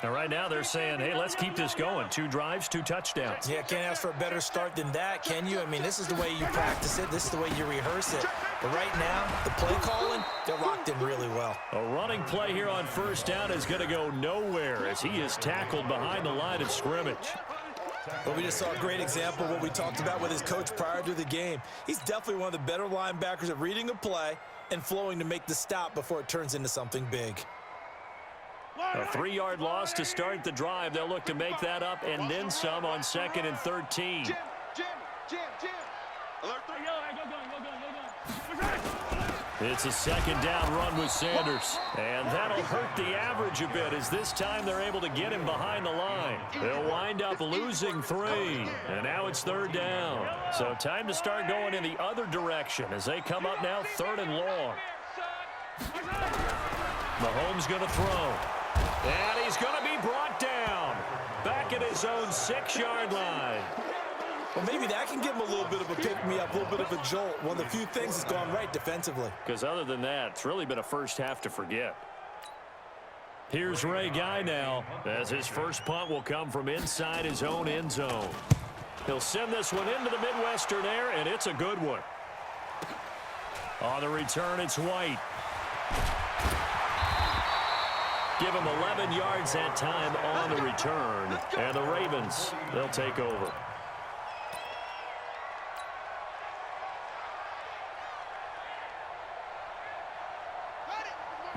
And right now they're saying, hey, let's keep this going. 2 drives, 2 touchdowns. Yeah, can't ask for a better start than that, can you? I mean, this is the way you practice it. This is the way you rehearse it. But right now, the play calling, they're locked in really well. A running play here on first down is going to go nowhere as he is tackled behind the line of scrimmage. But we just saw a great example of what we talked about with his coach prior to the game. He's definitely one of the better linebackers at reading a play and flowing to make the stop before it turns into something big. A 3-yard loss to start the drive. They'll look to make that up and then some on 2nd and 13. Jim. Alert. It's a 2nd down run with Sanders. And that'll hurt the average a bit as this time they're able to get him behind the line. They'll wind up losing 3. And now it's 3rd down. So time to start going in the other direction as they come up now 3rd and long. Mahomes going to throw. And he's going to be brought down. Back at his own 6-yard line. Well, maybe that can give him a little bit of a pick-me-up, a little bit of a jolt. One of the few things that's gone right defensively. Because other than that, it's really been a first half to forget. Here's Ray Guy now, as his first punt will come from inside his own end zone. He'll send this one into the Midwestern air, and it's a good one. On the return, it's White. Give him 11 yards that time on the return. And the Ravens, they'll take over.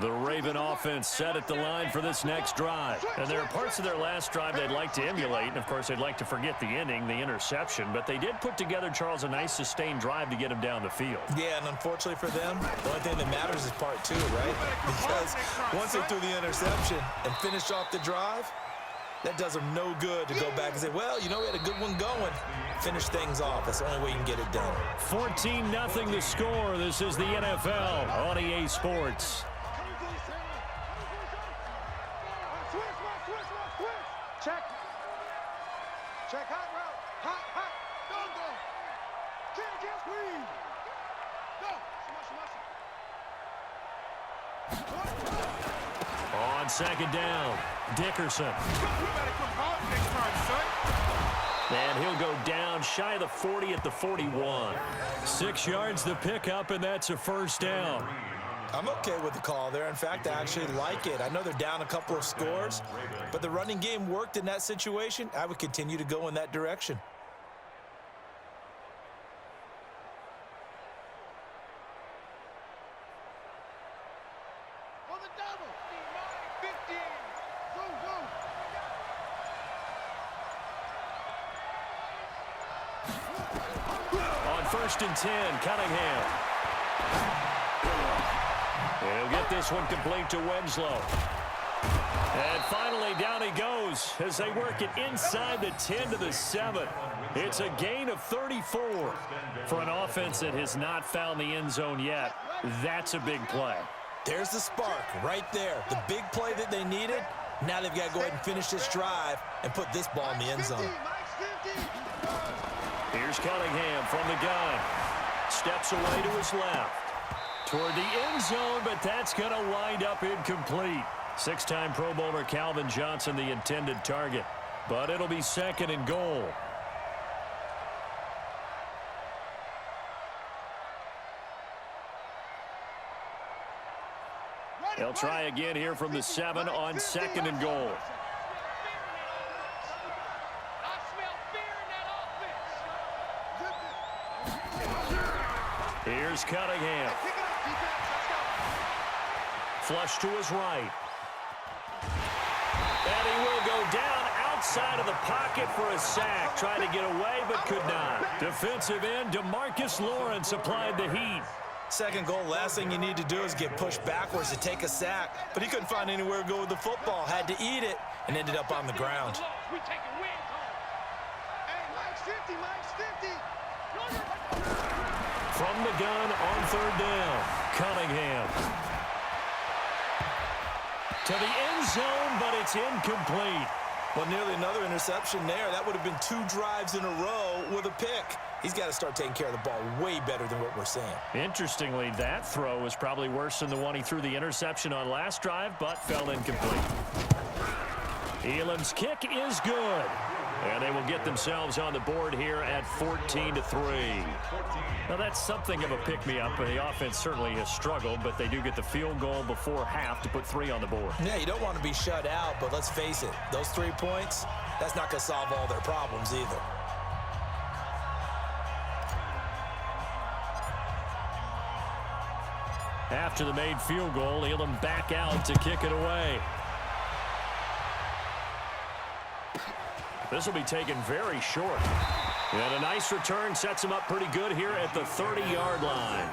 The Raven offense set at the line for this next drive. And there are parts of their last drive they'd like to emulate. And, of course, they'd like to forget the ending, the interception. But they did put together, Charles, a nice sustained drive to get him down the field. Yeah, and unfortunately for them, the only thing that matters is part 2, right? Because once they threw the interception and finished off the drive, that does them no good to go back and say, well, you know, we had a good one going. Finish things off. That's the only way you can get it done. 14-0 the score. This is the NFL on EA Sports. Check hot route. Hot. Go. Can't squeeze. Go. On 2nd down, Dickerson. And he'll go down shy of the 40 at the 41. 6 yards the pickup, and that's a first down. I'm okay with the call there. In fact, I actually like it. I know they're down a couple of scores, but the running game worked in that situation. I would continue to go in that direction. On the double. 15. Go. On 1st and 10, Cunningham. He'll get this one complete to Winslow. And finally, down he goes as they work it inside the 10 to the 7. It's a gain of 34. For an offense that has not found the end zone yet, that's a big play. There's the spark right there. The big play that they needed. Now they've got to go ahead and finish this drive and put this ball in the end zone. Here's Cunningham from the gun. Steps away to his left. Toward the end zone, but that's going to wind up incomplete. 6-time Pro Bowler Calvin Johnson, the intended target. But it'll be 2nd and goal. They'll try again here from the 7 on 2nd and goal. Here's Cunningham. Flush to his right. And he will go down outside of the pocket for a sack. Tried to get away, but could not. Defensive end, DeMarcus Lawrence applied the heat. 2nd goal, last thing you need to do is get pushed backwards to take a sack. But he couldn't find anywhere to go with the football. Had to eat it and ended up on the ground. From the gun on 3rd down, Cunningham. To the end zone, but it's incomplete. Well, nearly another interception there. That would have been 2 drives in a row with a pick. He's got to start taking care of the ball way better than what we're seeing. Interestingly, that throw was probably worse than the one he threw the interception on last drive, but fell incomplete. Elam's kick is good. And they will get themselves on the board here at 14-3. Now, that's something of a pick-me-up. The offense certainly has struggled, but they do get the field goal before half to put 3 on the board. Yeah, you don't want to be shut out, but let's face it, those 3 points, that's not going to solve all their problems either. After the made field goal, Elam back out to kick it away. This will be taken very short. And a nice return sets him up pretty good here at the 30-yard line.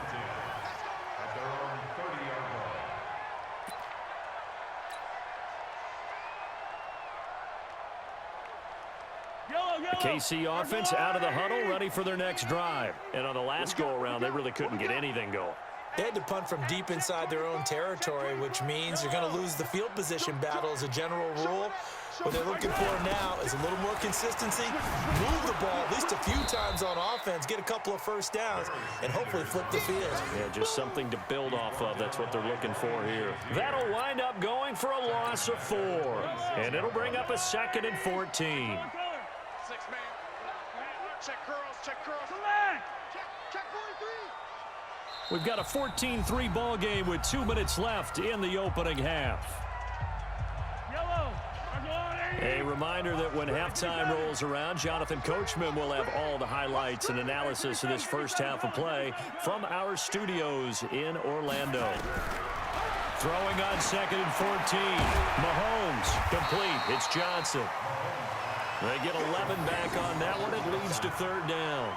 The KC offense out of the huddle, ready for their next drive. And on the last go-around, they really couldn't get anything going. They had to punt from deep inside their own territory, which means you're going to lose the field position battle as a general rule. What they're looking for now is a little more consistency, move the ball at least a few times on offense, get a couple of first downs, and hopefully flip the field. Yeah, just something to build off of. That's what they're looking for here. That'll wind up going for a loss of 4. And it'll bring up a 2nd and 14. 6 man. Check curls, check curls. Check 43. We've got a 14-3 ball game with 2 minutes left in the opening half. A reminder that when halftime rolls around, Jonathan Coachman will have all the highlights and analysis of this first half of play from our studios in Orlando. Throwing on 2nd and 14. Mahomes complete. It's Johnson. They get 11 back on that one. It leads to 3rd down.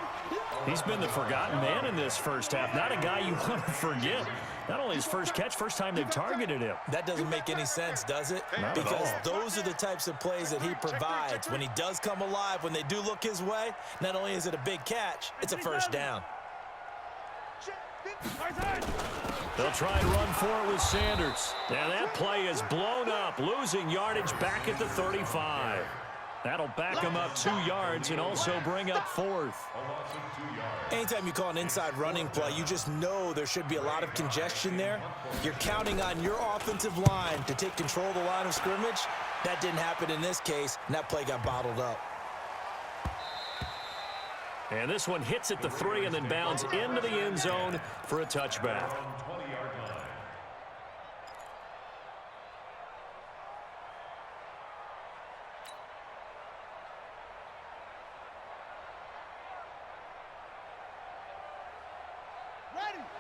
He's been the forgotten man in this first half. Not a guy you want to forget. Not only his first catch, first time they've targeted him. That doesn't make any sense, does it? Not because at all. those are the types of plays that he provides. When he does come alive, when they do look his way, not only is it a big catch, it's a first down. They'll try and run for it with Sanders. And that play is blown up, losing yardage back at the 35. That'll back him up 2 yards and also bring up 4th. Anytime you call an inside running play, you just know there should be a lot of congestion there. You're counting on your offensive line to take control of the line of scrimmage. That didn't happen in this case, and that play got bottled up. And this one hits at the 3 and then bounds into the end zone for a touchback.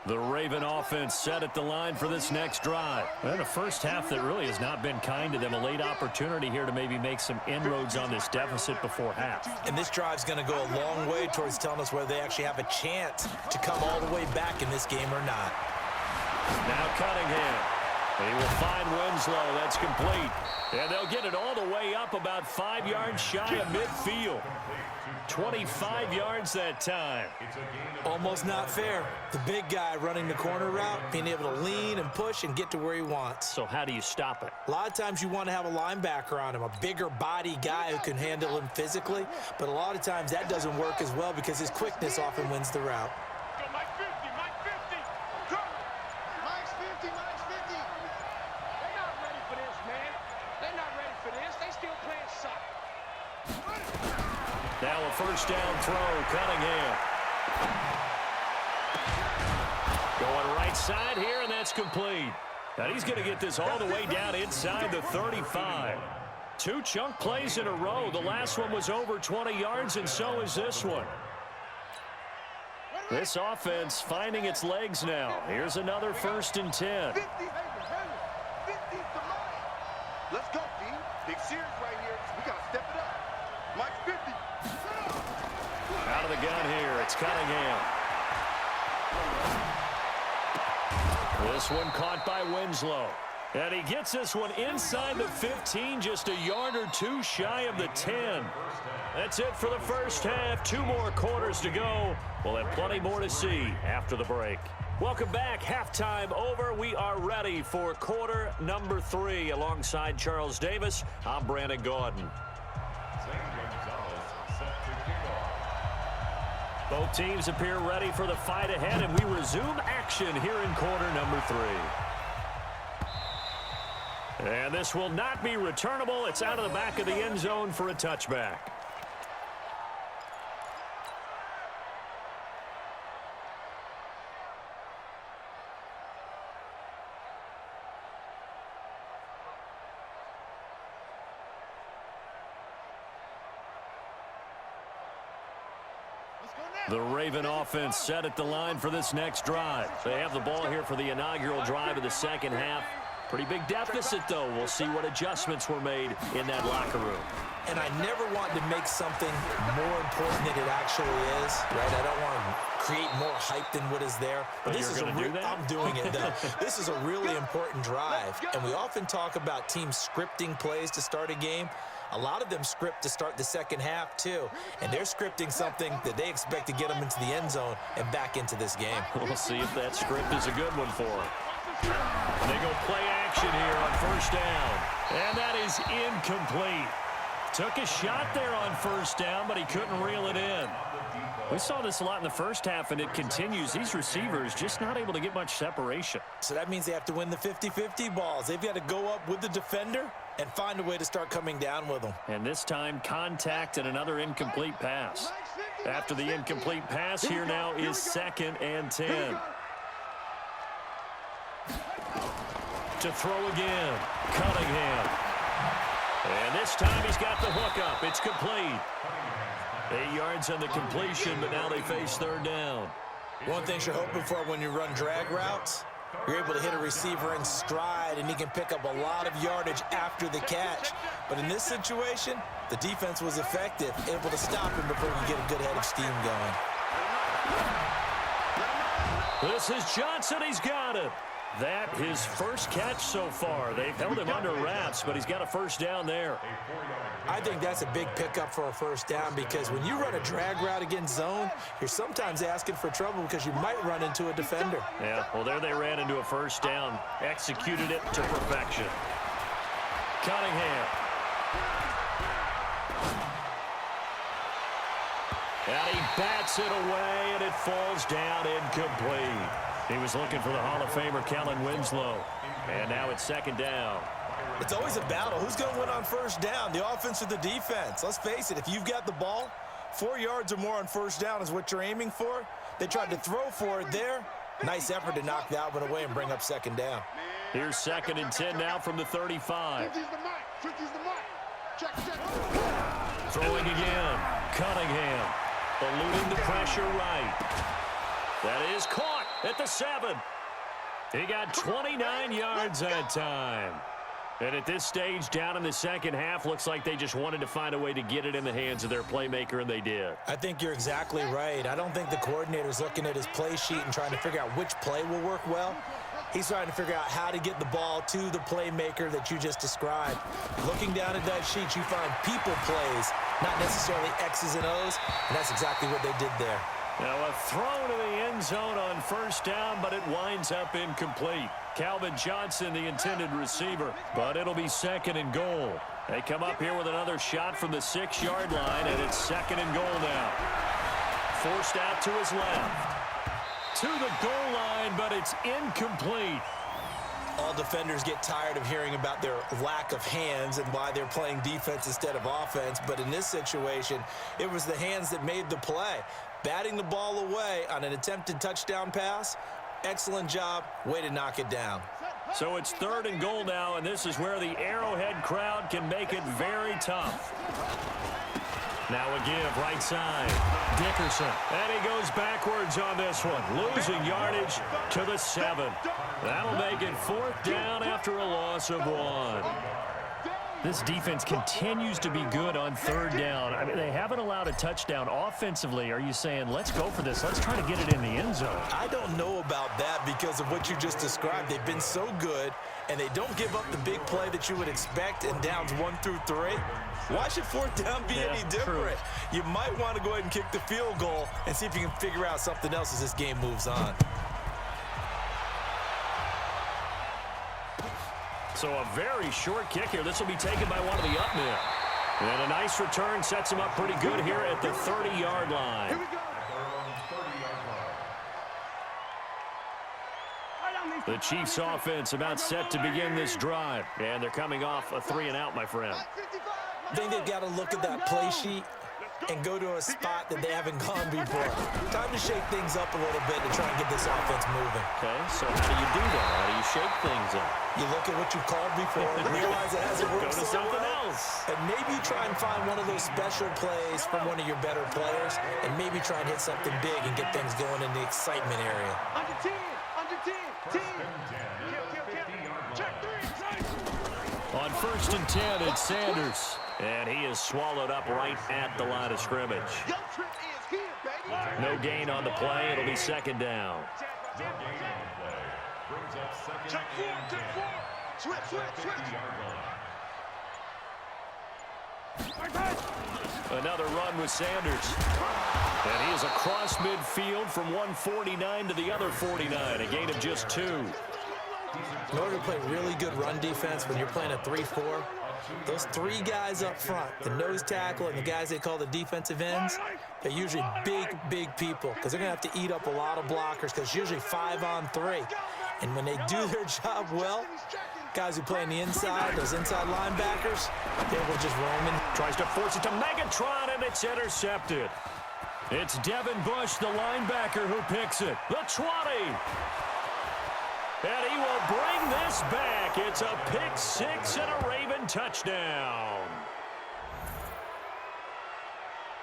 The Raven offense set at the line for this next drive. And a first half that really has not been kind to them. A late opportunity here to maybe make some inroads on this deficit before half. And this drive's going to go a long way towards telling us whether they actually have a chance to come all the way back in this game or not. Now Cunningham. He will find Winslow. That's complete. And they'll get it all the way up about 5 yards shy of midfield. 25 yards that time. Almost not fair. The big guy running the corner route, being able to lean and push and get to where he wants. So how do you stop it? A lot of times you want to have a linebacker on him, a bigger body guy who can handle him physically. But a lot of times that doesn't work as well because his quickness often wins the route. Go Mike 50, Mike 50. Go. Mike's 50, Mike's 50. They're not ready for this, man. They're not ready for this. They still playing soccer. Now a first down throw, Cunningham. Going right side here, and that's complete. And he's going to get this all the way down inside the 35. 2 chunk plays in a row. The last one was over 20 yards, and so is this one. This offense finding its legs now. Here's another 1st and 10. 50. 50 to Mike. Let's go, D. Big series right here. We got to step it up. Mike's 50. Out of the gun here, it's Cunningham. This one caught by Winslow. And he gets this one inside the 15, just a yard or 2 shy of the 10. That's it for the first half. 2 more quarters to go. We'll have plenty more to see after the break. Welcome back. Halftime over. We are ready for quarter number 3. Alongside Charles Davis, I'm Brandon Gaudin. Both teams appear ready for the fight ahead, and we resume action here in quarter number 3. And this will not be returnable. It's out of the back of the end zone for a touchback. The Raven offense set at the line for this next drive. They have the ball here for the inaugural drive of the second half. Pretty big deficit, though. We'll see what adjustments were made in that locker room. And I never want to make something more important than it actually is, right? I don't want to create more hype than what is there. But this is a I'm doing it, though. This is a really important drive. And we often talk about teams scripting plays to start a game. A lot of them script to start the second half, too. And they're scripting something that they expect to get them into the end zone and back into this game. We'll see if that script is a good one for them. They go play action here on first down. And that is incomplete. Took a shot there on first down, but he couldn't reel it in. We saw this a lot in the first half, and it continues. These receivers just not able to get much separation. So that means they have to win the 50-50 balls. They've got to go up with the defender and find a way to start coming down with them. And this time, contact and another incomplete pass. After the incomplete pass, here now is 2nd and 10. To throw again, Cunningham. And this time he's got the hook up. It's complete. 8 yards on the completion, but now they face third down. One thing you're hoping for when you run drag routes, you're able to hit a receiver in stride, and he can pick up a lot of yardage after the catch. But in this situation, the defense was effective, able to stop him before he get a good head of steam going. This is Johnson. He's got it. That his first catch so far. They've held him under wraps, but he's got a first down there. I think that's a big pickup for a first down, because when you run a drag route against zone, you're sometimes asking for trouble because you might run into a defender. Yeah, well, there they ran into a first down. Executed it to perfection. Cunningham. And he bats it away, and it falls down incomplete. He was looking for the Hall of Famer, Kellen Winslow. And now it's 2nd down. It's always a battle. Who's going to win on first down, the offense or the defense? Let's face it, if you've got the ball, 4 yards or more on first down is what you're aiming for. They tried to throw for it there. Nice effort to knock that one away and bring up 2nd down. Here's 2nd and 10 now from the 35. 50's the mark. 50's the mark. Check. Throwing again. Cunningham. Eluding the pressure right. That is caught at the 7. He got 29 yards that time. And at this stage, down in the second half, looks like they just wanted to find a way to get it in the hands of their playmaker, and they did. I think you're exactly right. I don't think the coordinator's looking at his play sheet and trying to figure out which play will work well. He's trying to figure out how to get the ball to the playmaker that you just described. Looking down at that sheet, you find people plays, not necessarily X's and O's, and that's exactly what they did there. Now a throw to the end zone on first down, but it winds up incomplete. Calvin Johnson, the intended receiver, but it'll be 2nd and goal. They come up here with another shot from the 6-yard line, and it's 2nd and goal now. Forced out to his left. To the goal line, but it's incomplete. All defenders get tired of hearing about their lack of hands and why they're playing defense instead of offense. But in this situation, it was the hands that made the play. Batting the ball away on an attempted touchdown pass. Excellent job. Way to knock it down. So it's 3rd and goal now, and this is where the Arrowhead crowd can make it very tough. Now a give, right side. Dickerson. And he goes backwards on this one. Losing yardage to the 7. That'll make it 4th down after a loss of 1. This defense continues to be good on 3rd down. I mean, they haven't allowed a touchdown offensively. Are you saying, let's go for this? Let's try to get it in the end zone. I don't know about that because of what you just described. They've been so good, and they don't give up the big play that you would expect in downs 1 through 3. Why should 4th down be any different? True. You might want to go ahead and kick the field goal and see if you can figure out something else as this game moves on. So a very short kick here. This will be taken by one of the up men. And a nice return sets him up pretty good here at the 30-yard line. Here we go. Right on these The Chiefs offense about set to begin this drive. And they're coming off a 3-and-out, my friend. I think they've got to look at that play sheet and go to a spot that they haven't gone before. Time to shake things up a little bit to try and get this offense moving. Okay, so how do you do that? How do you shake things up? You look at what you called before, realize it hasn't worked Go to so something well, else. and maybe try and find one of those special plays from one of your better players, and maybe try and hit something big and get things going in the excitement area. Under 10, under 10, 10. Check 3, On 1st and 10, it's Sanders. And he is swallowed up right at the line of scrimmage. Your trip is here, baby. No gain on the play. It'll be 2nd down. Check 4, check 4. Switch. Another run with Sanders. And he is across midfield from 149 to the other 49. A gain of just 2. In order to play really good run defense when you're playing a 3-4, those 3 guys up front, the nose tackle and the guys they call the defensive ends, they're usually big people because they're going to have to eat up a lot of blockers because it's usually 5 on 3. And when they do their job well, guys who play on the inside, those inside linebackers, they will just roam in. Tries to force it to Megatron, and it's intercepted. It's Devin Bush, the linebacker, who picks it. The 20. And he will bring this back. It's a pick 6 and a Raven touchdown.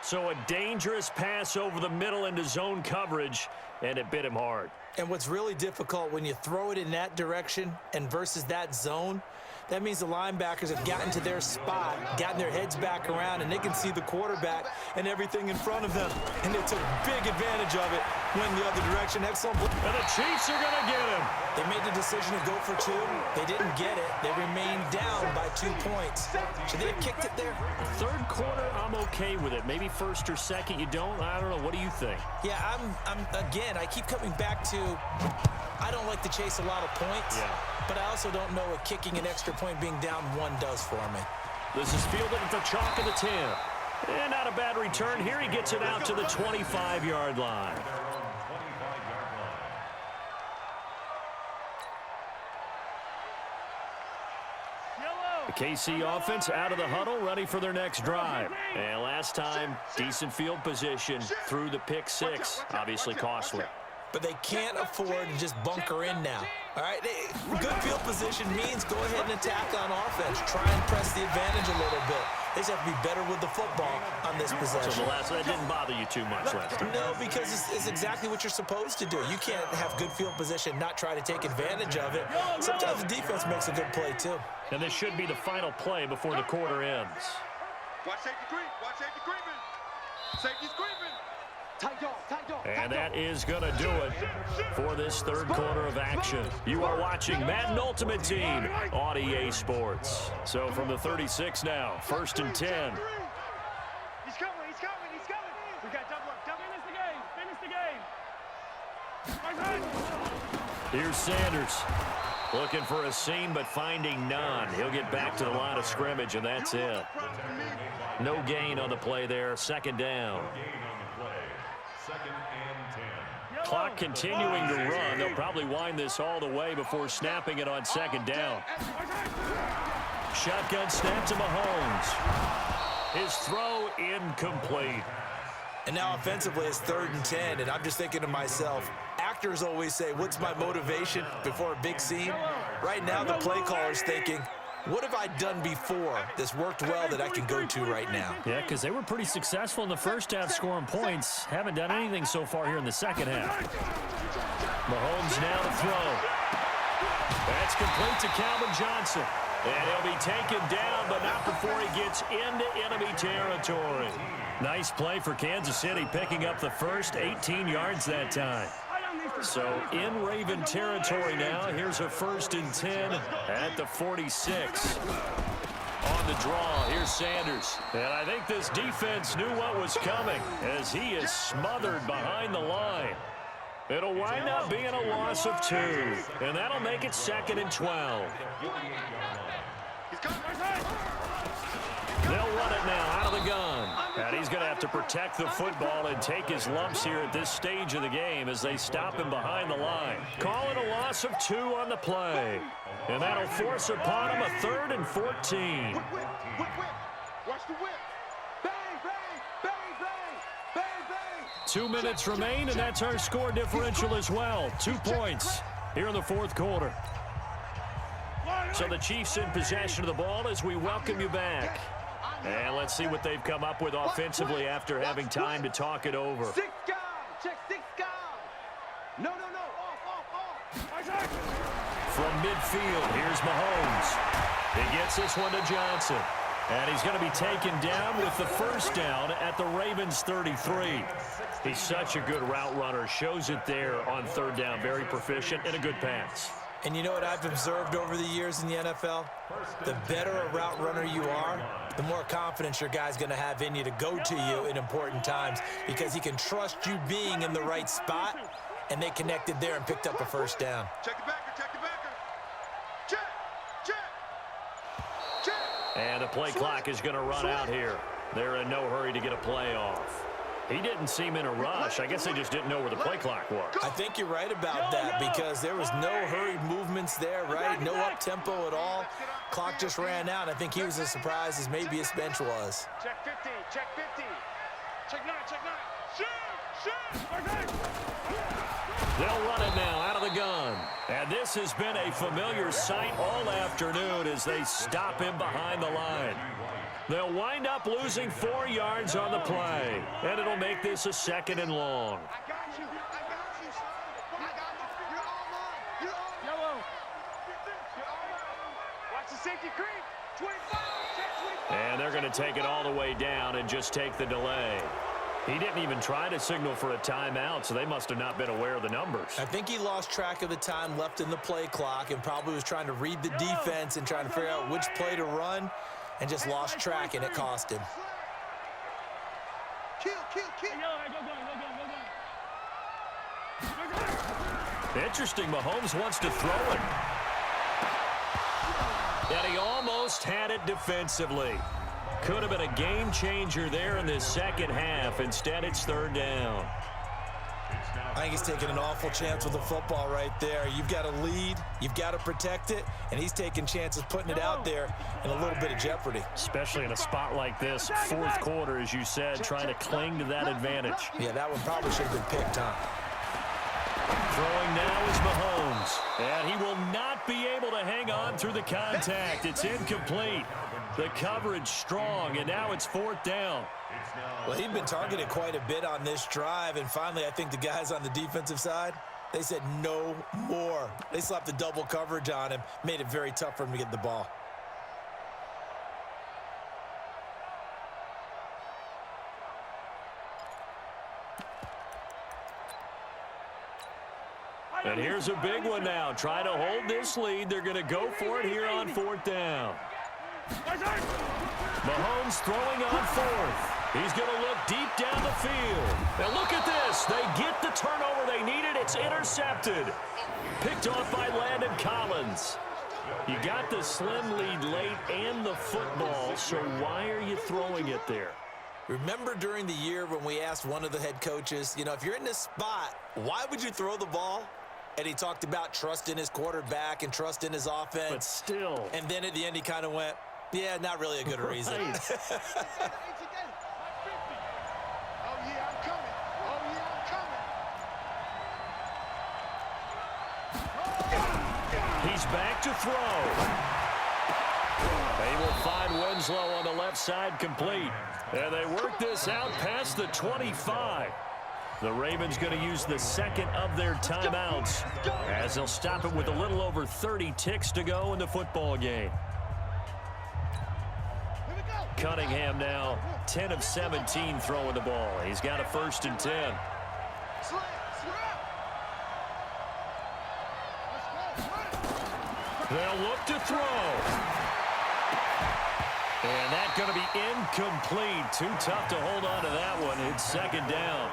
So a dangerous pass over the middle into zone coverage, and it bit him hard. And what's really difficult when you throw it in that direction and versus that zone, that means the linebackers have gotten to their spot, gotten their heads back around, and they can see the quarterback and everything in front of them. And they took big advantage of it, went the other direction. Excellent. And the Chiefs are going to get him. They made the decision to go for 2. They didn't get it. They remained down by 2 points. Should they have kicked it there? 3rd quarter, I'm okay with it. Maybe 1st or 2nd, you don't. I don't know. What do you think? Yeah, again, I keep coming back to I don't like to chase a lot of points. Yeah. But I also don't know what kicking an extra point being down 1 does for me. This is fielded at the chalk of the 10. And not a bad return here. He gets it out to the 25-yard line. The KC offense out of the huddle, ready for their next drive. And last time, decent field position through the pick 6. Obviously costly. But they can't afford to just bunker in now. All right, good field position means go ahead and attack on offense. Try and press the advantage a little bit. They just have to be better with the football on this possession. So that didn't bother you too much last time? No, because it's exactly what you're supposed to do. You can't have good field position, not try to take advantage of it. Sometimes the defense makes a good play, too. And this should be the final play before the quarter ends. Watch safety creep. Watch safety creeping. Safety's creeping. Tight dog. And that is going to do it for this 3rd quarter of action. You are watching Madden Ultimate Team on EA Sports. So from the 36 now, 1st and 10. He's coming. We got double up. Finish the game. Here's Sanders. Looking for a seam, but finding none. He'll get back to the line of scrimmage, and that's it. No gain on the play there. 2nd down. Clock continuing to run. They'll probably wind this all the way before snapping it on 2nd down. Shotgun snap to Mahomes. His throw incomplete. And now offensively it's 3rd and 10, and I'm just thinking to myself, actors always say, what's my motivation before a big scene? Right now the play caller's thinking, what have I done before that's worked well that I can go to right now? Yeah, because they were pretty successful in the first half scoring points. Haven't done anything so far here in the 2nd half. Mahomes now to throw. That's complete to Calvin Johnson. And he'll be taken down, but not before he gets into enemy territory. Nice play for Kansas City, picking up the first 18 yards that time. So in Raven territory now. Here's a 1st and 10 at the 46. On the draw, here's Sanders. And I think this defense knew what was coming as he is smothered behind the line. It'll wind up being a loss of 2. And that'll make it 2nd and 12. They'll run it now out of the gun. And he's going to have to protect the football and take his lumps here at this stage of the game as they stop him behind the line. Call it a loss of 2 on the play. And that'll force upon him a 3rd and 14. Watch the whip. Bang, bang, bang, bang, bang, bang. 2 minutes remain, and that's our score differential as well. 2 points here in the 4th quarter. So the Chiefs in possession of the ball as we welcome you back. And let's see what they've come up with offensively after having time to talk it over. 6 guard. Check 6 guard. No. Off. From midfield, here's Mahomes. He gets this one to Johnson. And he's going to be taken down with the first down at the Ravens 33. He's such a good route runner. Shows it there on 3rd down. Very proficient and a good pass. And you know what I've observed over the years in the NFL? The better a route runner you are, the more confidence your guy's going to have in you to go to you in important times because he can trust you being in the right spot, and they connected there and picked up a first down. Check the backer. Check. And the play clock is going to run out here. They're in no hurry to get a play off. He didn't seem in a rush. I guess they just didn't know where the play clock was. I think you're right about that because there was no hurried movements there, right? No up-tempo at all. Clock just ran out. I think he was as surprised as maybe his bench was. Check 50. Check 50. Check 9. Shoot. They'll run it now out of the gun. And this has been a familiar sight all afternoon as they stop him behind the line. They'll wind up losing 4 yards on the play. And it'll make this a 2nd and long. I got you, son. You're all mine. Yellow. You're all mine. Watch the safety creep. 25. Check 25. And they're going to take it all the way down and just take the delay. He didn't even try to signal for a timeout, so they must have not been aware of the numbers. I think he lost track of the time left in the play clock and probably was trying to read the defense and trying to figure out which play to run and just lost track, and it cost him. Kill. Interesting, Mahomes wants to throw it. And he almost had it defensively. Could have been a game changer there in this second half. Instead, it's 3rd down. I think he's taking an awful chance with the football right there. You've got to lead, you've got to protect it, and he's taking chances putting it out there in a little bit of jeopardy. Especially in a spot like this, 4th quarter, as you said, trying to cling to that advantage. Yeah, that one probably should have been picked, huh? Throwing now is Mahomes. And he will not be able to hang on through the contact. It's incomplete. The coverage strong, and now it's 4th down. Well, he'd been targeted quite a bit on this drive, and finally I think the guys on the defensive side, they said no more. They slapped the double coverage on him, made it very tough for him to get the ball. And here's a big one now. Try to hold this lead. They're going to go for it here on 4th down. Mahomes throwing on 4th. He's going to look deep down the field. And look at this. They get the turnover they needed. It's intercepted. Picked off by Landon Collins. You got the slim lead late and the football, so why are you throwing it there? Remember during the year when we asked one of the head coaches, if you're in this spot, why would you throw the ball? And he talked about trust in his quarterback and trust in his offense. But still. And then at the end he kind of went, yeah, not really a good reason. He's back to throw. They will find Winslow on the left side complete. And they work this out past the 25. The Ravens going to use the 2nd of their timeouts as they'll stop it with a little over 30 ticks to go in the football game. Cunningham now 10 of 17 throwing the ball. He's got a 1st and 10. They'll look to throw. And that's going to be incomplete. Too tough to hold on to that one. It's 2nd down.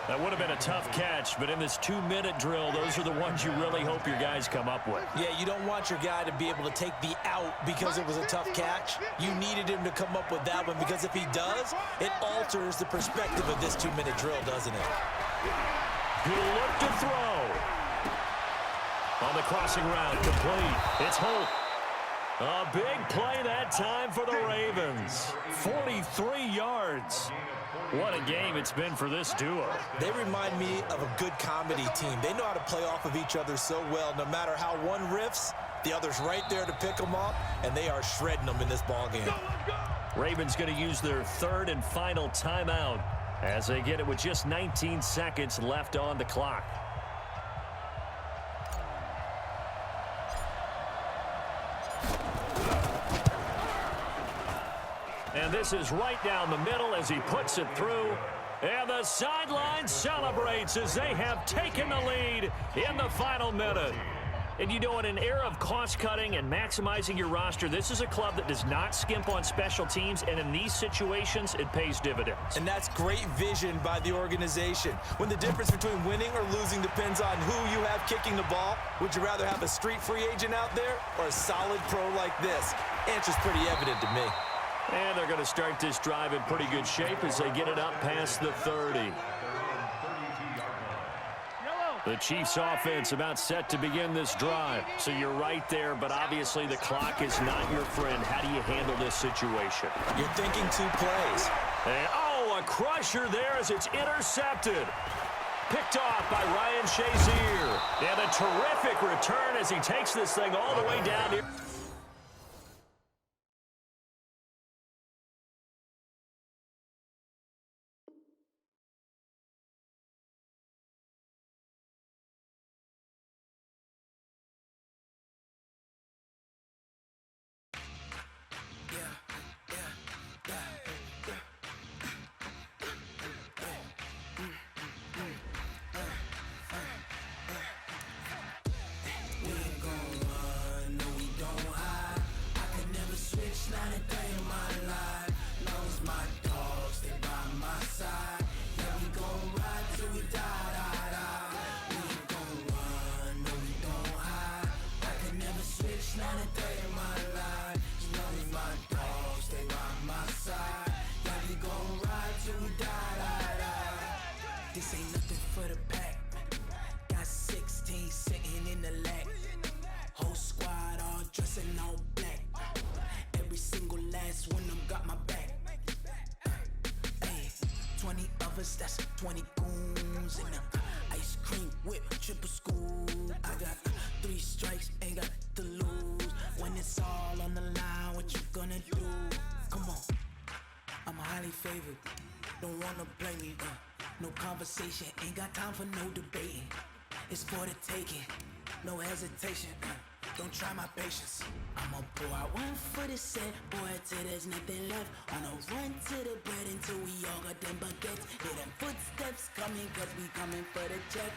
That would have been a tough catch, but in this 2-minute drill, those are the ones you really hope your guys come up with. Yeah, you don't want your guy to be able to take the out because it was a tough catch. You needed him to come up with that one because if he does, it alters the perspective of this 2-minute drill, doesn't it? He'll look to throw. On the crossing route, complete. It's Holt. A big play that time for the Ravens. 43 yards. What a game it's been for this duo. They remind me of a good comedy team. They know how to play off of each other so well. No matter how one riffs, the other's right there to pick them up, and they are shredding them in this ballgame. Ravens going to use their third and final timeout as they get it with just 19 seconds left on the clock. And this is right down the middle as he puts it through. And the sideline celebrates as they have taken the lead in the final minute. And you know, in an era of cost-cutting and maximizing your roster, this is a club that does not skimp on special teams, and in these situations, it pays dividends. And that's great vision by the organization. When the difference between winning or losing depends on who you have kicking the ball, would you rather have a street free agent out there or a solid pro like this? Answer's pretty evident to me. And they're going to start this drive in pretty good shape as they get it up past the 30. The Chiefs offense about set to begin this drive. So you're right there, but obviously the clock is not your friend. How do you handle this situation? You're thinking 2 plays. And, oh, a crusher there as it's intercepted. Picked off by Ryan Shazier. And a terrific return as he takes this thing all the way down here. This ain't nothing for the pack. Got 16 sitting in the lag. Whole squad all dressing all black. Every single last one of them got my back. Hey, 20 of us, that's 20 goons in them. Ice cream whip, triple school. I got 3 strikes, ain't got to lose. When it's all on the line, what you gonna do? Come on, I'm highly favored. Don't wanna blame me, no conversation, ain't got time for no debating. It's for the taking, no hesitation, don't try my patience. I'ma pour out one for the set, boy, till there's nothing left. On a run to the bread until we all got them baguettes. Hear them footsteps coming, cause we coming for the check.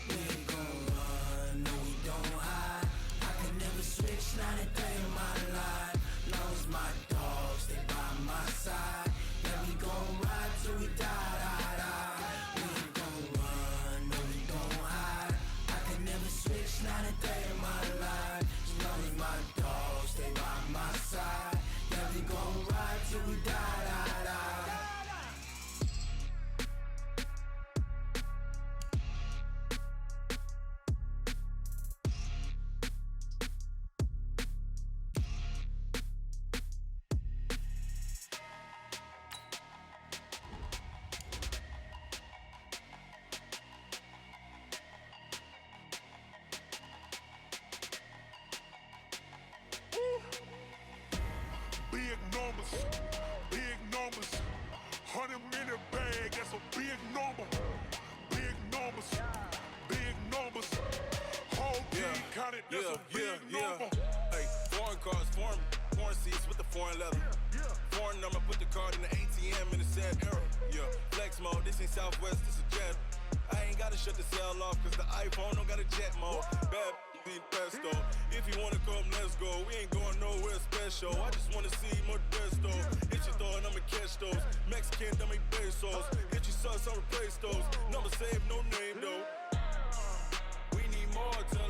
We ain't gon' run, no we don't hide. I can never switch, not a day in my life. Long as my dogs, they by my side. Yeah, we gon' ride till we die, die, die. We ain't gon' run, no we don't hide. I can never switch, not a day in my life. As long as my dogs, they by my side. Yeah, we gon' ride till we die, die, die. Big numbers, 100 in the bag, that's a big number. Big numbers, whole team counted, that's a big number. Hey, foreign cars, foreign seats with the foreign leather. Foreign number, put the card in the ATM in the sad era. Yeah, flex mode, this ain't Southwest, this is jet. I ain't gotta shut the cell off, cause the iPhone don't got a jet mode. Bad being pesto. If you wanna come, let's go. We ain't going nowhere special. I just wanna see Modesto. Hit your thought run, I'ma catch those. Mexican, don't make pesos. Get you sus, I'll replace those. Number saved, no name though. We need more, tell